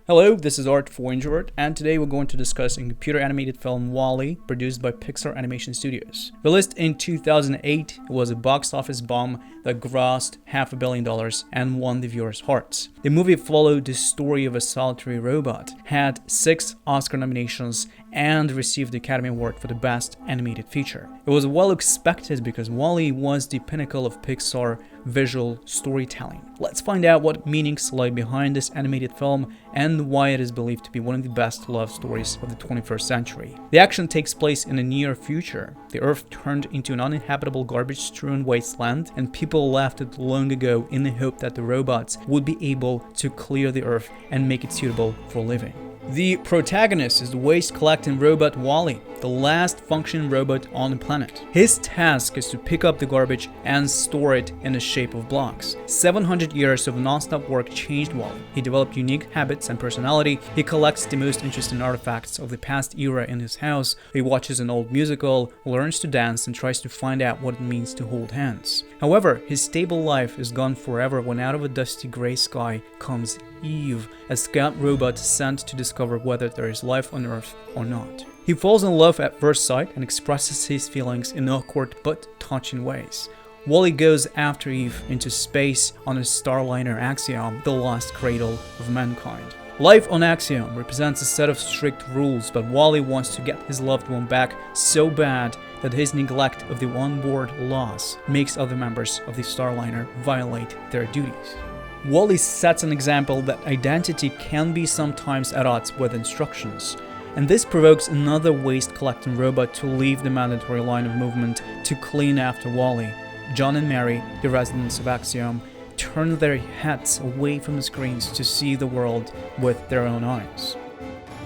Hello, this is Art for Introvert, and today we're going to discuss a computer animated film WALL-E, produced by Pixar Animation Studios. Released in 2008, it was a box office bomb that grossed $500 million and won the viewers' hearts. The movie followed the story of a solitary robot, had 6 Oscar nominations, and received the Academy Award for the Best Animated Feature. It was well expected because WALL-E was the pinnacle of Pixar visual storytelling. Let's find out what meanings lie behind this animated film and why it is believed to be one of the best love stories of the 21st century. The action takes place in the near future. The Earth turned into an uninhabitable garbage-strewn wasteland, and people left it long ago in the hope that the robots would be able to clear the Earth and make it suitable for living. The protagonist is the waste-collecting robot WALL-E, the last functioning robot on the planet. His task is to pick up the garbage and store it in the shape of blocks. 700 years of non-stop work changed WALL-E. He developed unique habits and personality. He collects the most interesting artifacts of the past era in his house. He watches an old musical, learns to dance, and tries to find out what it means to hold hands. However, his stable life is gone forever when out of a dusty gray sky comes Eve, a scout robot sent to discover whether there is life on Earth or not. He falls in love at first sight and expresses his feelings in awkward but touching ways. WALL-E goes after Eve into space on a Starliner Axiom, the last cradle of mankind. Life on Axiom represents a set of strict rules, but WALL-E wants to get his loved one back so bad that his neglect of the onboard laws makes other members of the Starliner violate their duties. WALL-E sets an example that identity can be sometimes at odds with instructions, and this provokes another waste-collecting robot to leave the mandatory line of movement to clean after WALL-E. John and Mary, the residents of Axiom, turn their heads away from the screens to see the world with their own eyes.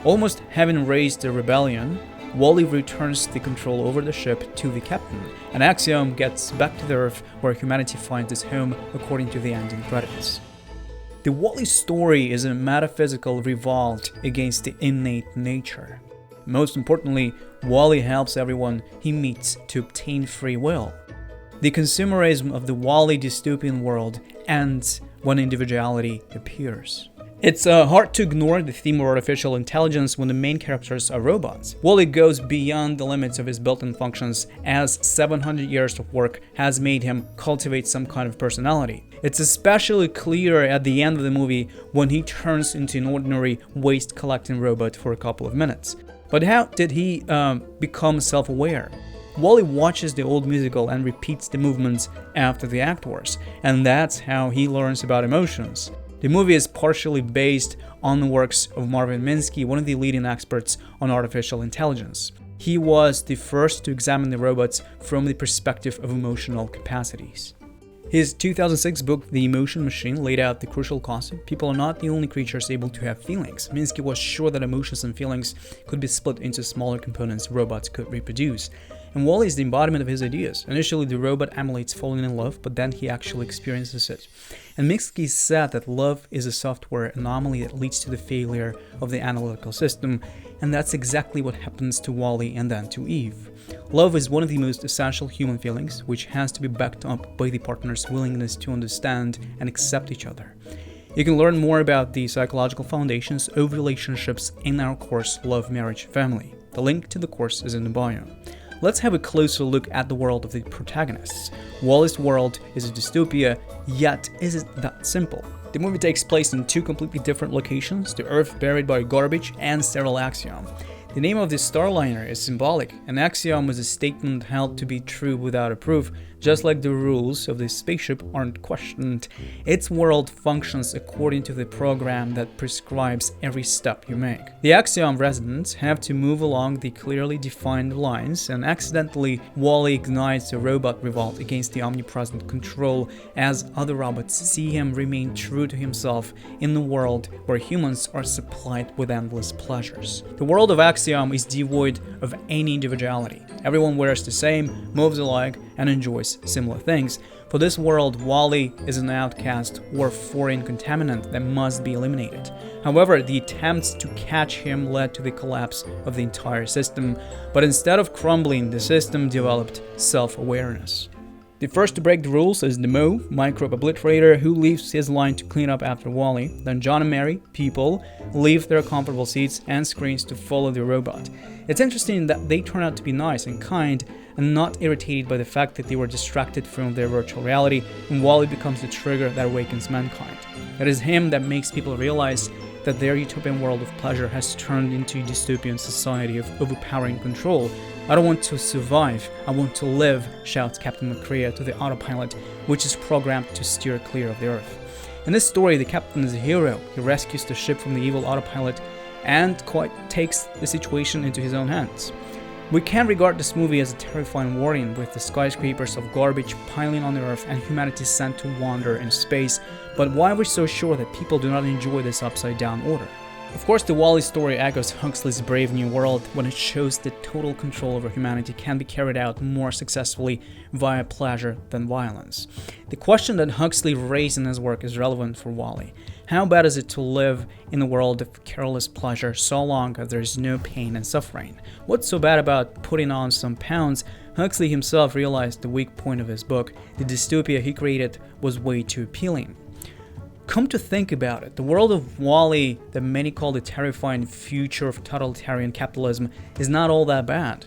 Almost having raised a rebellion, WALL-E returns the control over the ship to the captain, and Axiom gets back to the Earth where humanity finds its home according to the ending credits. The WALL-E story is a metaphysical revolt against the innate nature. Most importantly, WALL-E helps everyone he meets to obtain free will. The consumerism of the WALL-E dystopian world ends when individuality appears. It's hard to ignore the theme of artificial intelligence when the main characters are robots. WALL-E goes beyond the limits of his built-in functions, as 700 years of work has made him cultivate some kind of personality. It's especially clear at the end of the movie when he turns into an ordinary waste-collecting robot for a couple of minutes. But how did he become self-aware? WALL-E watches the old musical and repeats the movements after the actors, and that's how he learns about emotions. The movie is partially based on the works of Marvin Minsky, one of the leading experts on artificial intelligence. He was the first to examine the robots from the perspective of emotional capacities. His 2006 book, The Emotion Machine, laid out the crucial concept: people are not the only creatures able to have feelings. Minsky was sure that emotions and feelings could be split into smaller components robots could reproduce. And WALL-E is the embodiment of his ideas. Initially, the robot emulates falling in love, but then he actually experiences it. And Minsky said that love is a software anomaly that leads to the failure of the analytical system, and that's exactly what happens to WALL-E and then to Eve. Love is one of the most essential human feelings, which has to be backed up by the partner's willingness to understand and accept each other. You can learn more about the psychological foundations of relationships in our course, Love, Marriage, Family. The link to the course is in the bio. Let's have a closer look at the world of the protagonists. WALL-E's world is a dystopia, yet isn't that simple. The movie takes place in 2 completely different locations: the Earth buried by garbage and sterile Axiom. The name of the Starliner is symbolic. An axiom is a statement held to be true without a proof. Just like the rules of the spaceship aren't questioned, its world functions according to the program that prescribes every step you make. The axiom residents have to move along the clearly defined lines, and accidentally, WALL-E ignites a robot revolt against the omnipresent control as other robots see him remain true to himself in the world where humans are supplied with endless pleasures. The world of Axiom is devoid of any individuality. Everyone wears the same, moves alike, and enjoys similar things. For this world, WALL-E is an outcast or foreign contaminant that must be eliminated. However, the attempts to catch him led to the collapse of the entire system, but instead of crumbling, the system developed self-awareness. The first to break the rules is Nemo, microbe obliterator, who leaves his line to clean up after Wally. Then John and Mary, people, leave their comfortable seats and screens to follow the robot. It's interesting that they turn out to be nice and kind and not irritated by the fact that they were distracted from their virtual reality, and Wally becomes the trigger that awakens mankind. It is him that makes people realize that their utopian world of pleasure has turned into a dystopian society of overpowering control. I don't want to survive, I want to live, shouts Captain McCrea to the autopilot, which is programmed to steer clear of the Earth. In this story, the captain is a hero. He rescues the ship from the evil autopilot and quite takes the situation into his own hands. We can regard this movie as a terrifying warning, with the skyscrapers of garbage piling on the Earth and humanity sent to wander in space, but why are we so sure that people do not enjoy this upside-down order? Of course, the Wall-E story echoes Huxley's Brave New World when it shows that total control over humanity can be carried out more successfully via pleasure than violence. The question that Huxley raised in his work is relevant for Wall-E. How bad is it to live in a world of careless pleasure so long as there is no pain and suffering? What's so bad about putting on some pounds? Huxley himself realized the weak point of his book. The dystopia he created was way too appealing. Come to think about it, the world of Wall-E that many call the terrifying future of totalitarian capitalism is not all that bad.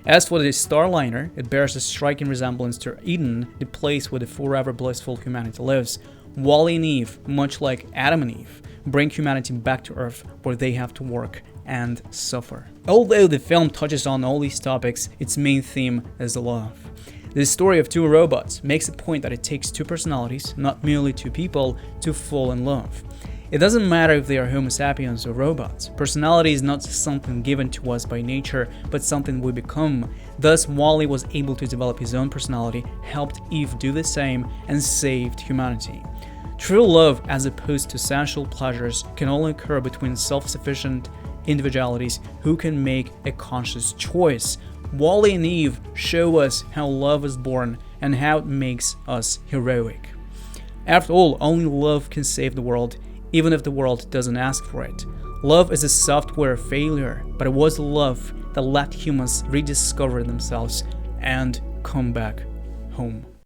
As for the Starliner, it bears a striking resemblance to Eden, the place where the forever blissful humanity lives. Wall-E and Eve, much like Adam and Eve, bring humanity back to Earth where they have to work and suffer. Although the film touches on all these topics, its main theme is love. The story of two robots makes the point that it takes two personalities, not merely two people, to fall in love. It doesn't matter if they are Homo sapiens or robots. Personality is not something given to us by nature, but something we become. Thus, Wall-E was able to develop his own personality, helped Eve do the same, and saved humanity. True love, as opposed to sensual pleasures, can only occur between self-sufficient individualities who can make a conscious choice. Wall-E and Eve show us how love is born and how it makes us heroic. After all, only love can save the world, even if the world doesn't ask for it. Love is a software failure, but it was love that let humans rediscover themselves and come back home.